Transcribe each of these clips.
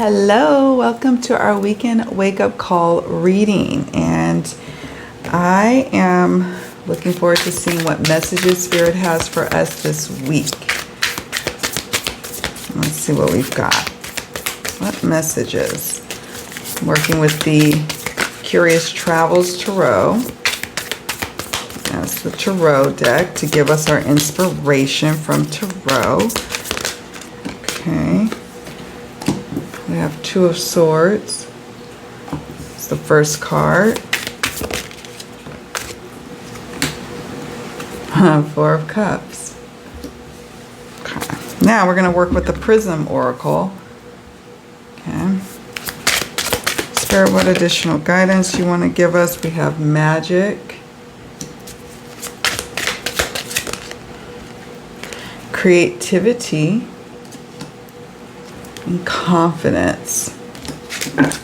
Hello, welcome to our weekend wake up call reading. And I am looking forward to seeing what messages Spirit has for us this week. Let's see what we've got. What messages? I'm working with the Curious Travels Tarot. That's the Tarot deck to give us our inspiration from Tarot. Okay. We have Two of Swords. It's the first card. Four of Cups. Okay. Now we're going to work with the Prism Oracle. Okay. Spirit, what additional guidance you want to give us? We have Magic, Creativity, and Confidence.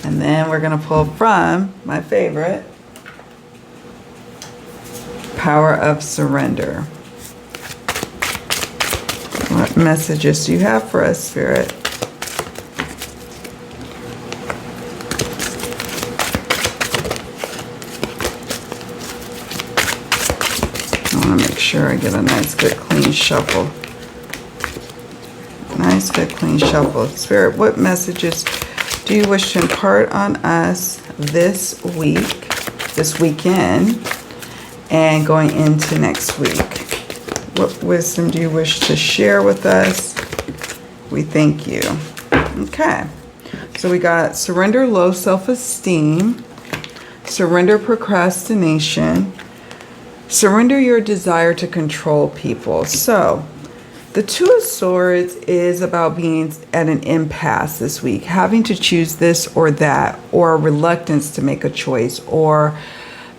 And then we're going to pull from my favorite, Power of Surrender. What messages do you have for us, Spirit? I want to make sure I get a nice, good, clean shuffle. Nice, good, clean shuffle. Spirit, what messages do you wish to impart on us this week, this weekend, and going into next week? What wisdom do you wish to share with us? We thank you. Okay. So we got surrender low self-esteem, surrender procrastination, surrender your desire to control people. So the Two of Swords is about being at an impasse this week, having to choose this or that, or a reluctance to make a choice, or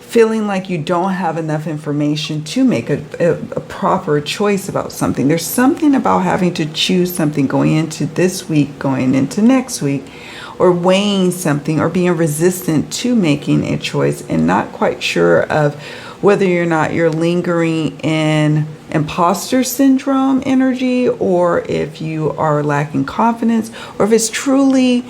feeling like you don't have enough information to make a proper choice about something. There's something about having to choose something going into this week, going into next week, or weighing something, or being resistant to making a choice and not quite sure of whether or not you're lingering in imposter syndrome energy, or if you are lacking confidence, or if it's truly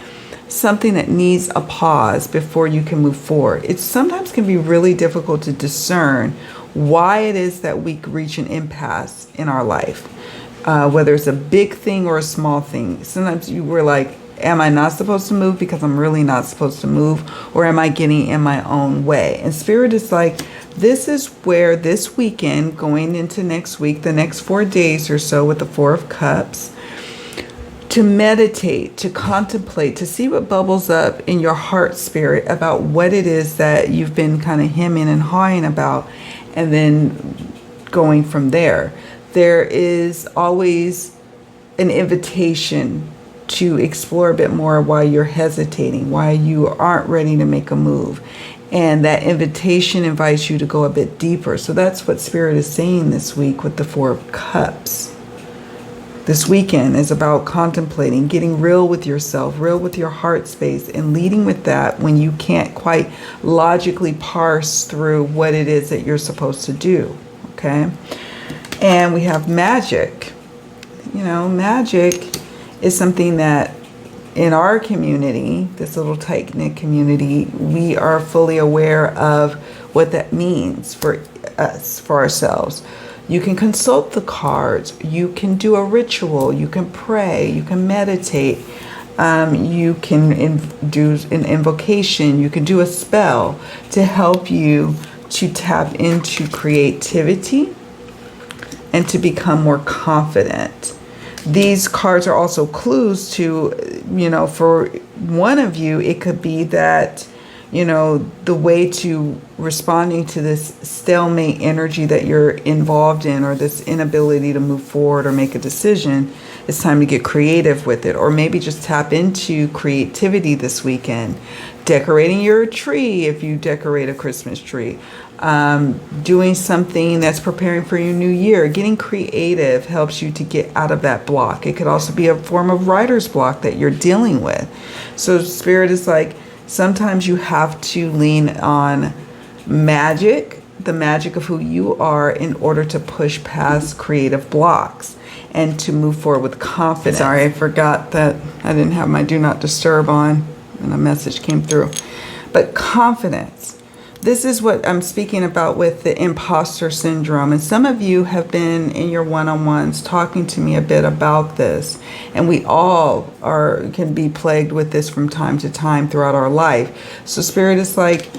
something that needs a pause before you can move forward. It sometimes can be really difficult to discern why it is that we reach an impasse in our life, whether it's a big thing or a small thing. Sometimes we're like, am I not supposed to move because I'm really not supposed to move, or am I getting in my own way? And Spirit is like, this is where this weekend, going into next week, the next 4 days or so with the Four of Cups, to meditate, to contemplate, to see what bubbles up in your heart, Spirit, about what it is that you've been kind of hemming and hawing about, and then going from there. There is always an invitation to explore a bit more why you're hesitating, why you aren't ready to make a move. And that invitation invites you to go a bit deeper. So that's what Spirit is saying this week with the Four of Cups. This weekend is about contemplating, getting real with yourself, real with your heart space, and leading with that when you can't quite logically parse through what it is that you're supposed to do. Okay? And we have magic. You know, magic is something that in our community, this little tight-knit community, we are fully aware of what that means for us, for ourselves. You can consult the cards, you can do a ritual, you can pray, you can meditate, you can do an invocation, you can do a spell to help you to tap into creativity and to become more confident. These cards are also clues to, you know, for one of you, it could be that, you know, the way to responding to this stalemate energy that you're involved in, or this inability to move forward or make a decision, it's time to get creative with it. Or maybe just tap into creativity this weekend. Decorating your tree if you decorate a Christmas tree. Doing something that's preparing for your new year. Getting creative helps you to get out of that block. It could also be a form of writer's block that you're dealing with. So Spirit is like, sometimes you have to lean on magic, the magic of who you are, in order to push past creative blocks. and to move forward with confidence. Sorry, I forgot that I didn't have my do not disturb on and a message came through. But confidence. This is what I'm speaking about with the imposter syndrome. And some of you have been in your one-on-ones talking to me a bit about this. And we all can be plagued with this from time to time throughout our life. So Spirit is like,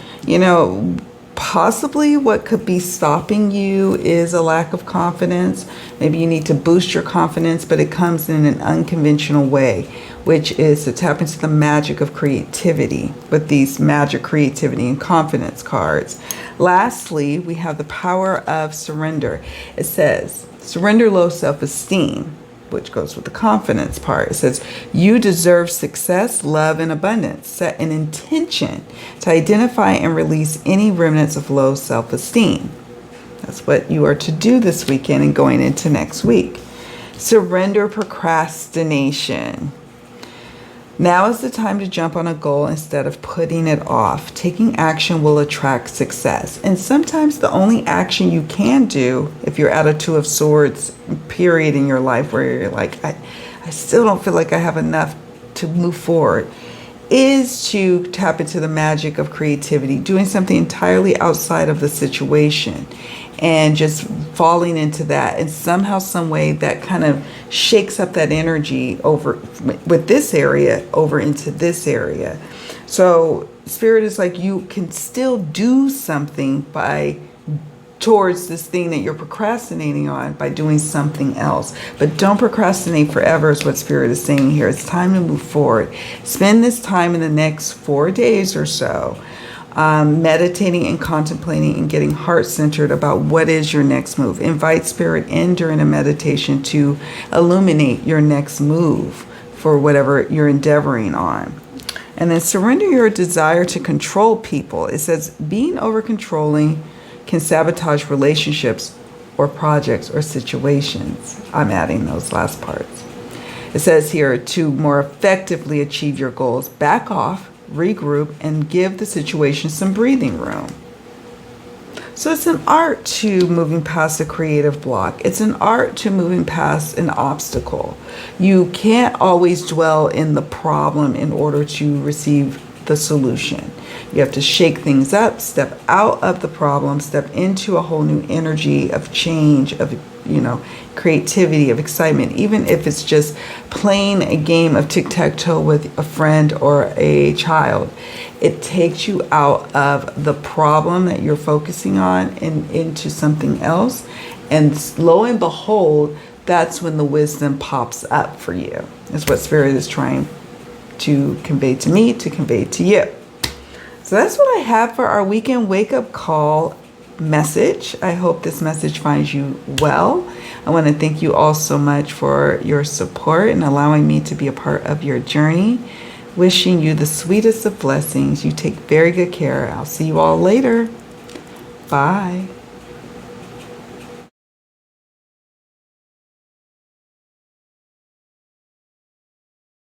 possibly what could be stopping you is a lack of confidence. Maybe you need to boost your confidence, but it comes in an unconventional way, which is to tap into the magic of creativity with these magic creativity and confidence cards. Lastly, we have the power of surrender. It says, surrender low self-esteem, which goes with the confidence part. It says, you deserve success, love, and abundance. Set an intention to identify and release any remnants of low self-esteem. That's what you are to do this weekend and going into next week. Surrender procrastination. Now is the time to jump on a goal instead of putting it off. Taking action will attract success. And sometimes the only action you can do, if you're at a Two of Swords period in your life where you're like, I still don't feel like I have enough to move forward, is to tap into the magic of creativity, doing something entirely outside of the situation and just falling into that. And somehow, some way that kind of shakes up that energy over with this area over into this area. So Spirit is like, you can still do something towards this thing that you're procrastinating on by doing something else. But don't procrastinate forever is what Spirit is saying here. It's time to move forward. Spend this time in the next 4 days or so meditating and contemplating and getting heart-centered about what is your next move. Invite Spirit in during a meditation to illuminate your next move for whatever you're endeavoring on. And then surrender your desire to control people. It says being over-controlling can sabotage relationships or projects or situations. I'm adding those last parts. It says here to more effectively achieve your goals, back off, regroup, and give the situation some breathing room. So it's an art to moving past a creative block. It's an art to moving past an obstacle. You can't always dwell in the problem in order to receive the solution. You have to shake things up, step out of the problem, step into a whole new energy of change, of creativity, of excitement, even if it's just playing a game of tic-tac-toe with a friend or a child. It takes you out of the problem that you're focusing on and into something else. And lo and behold, that's when the wisdom pops up for you. That's what Spirit is trying to convey to me, to convey to you. So that's what I have for our weekend wake-up call message. I hope this message finds you well. I want to thank you all so much for your support and allowing me to be a part of your journey. Wishing you the sweetest of blessings. You take very good care. I'll see you all later. Bye.